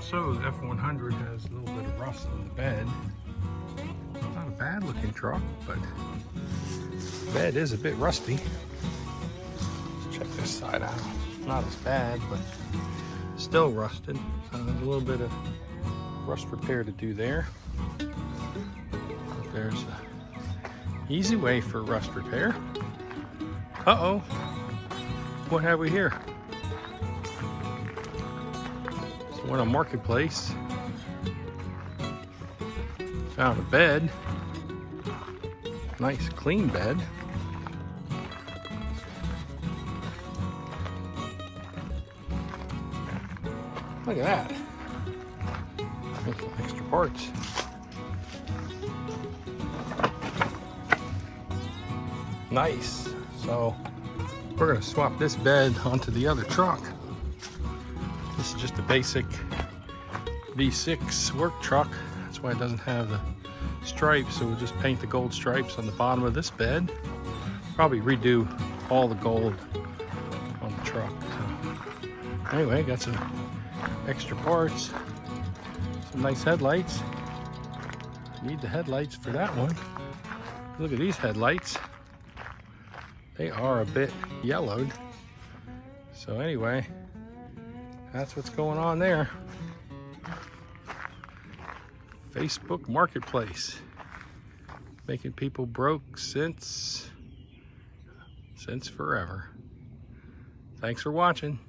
So the F-150 has a little bit of rust on the bed. Not a bad looking truck, but the bed is a bit rusty. Let's check this side out. Not as bad, but still rusted. There's a little bit of rust repair to do there. There's an easy way for rust repair. Uh-oh, what have we here? So we're in a marketplace. Found a bed. Nice clean bed. Look at that. There's some extra parts. Nice. So we're going to swap this bed onto the other truck. This is just a basic V6 work truck. That's why it doesn't have the stripes. So we'll just paint the gold stripes on the bottom of this bed. Probably redo all the gold on the truck. So anyway, got some extra parts. Some nice headlights. Need the headlights for that one. Look at these headlights. They are a bit yellowed. So anyway, that's what's going on there. Facebook Marketplace. Making people broke since forever. Thanks for watching.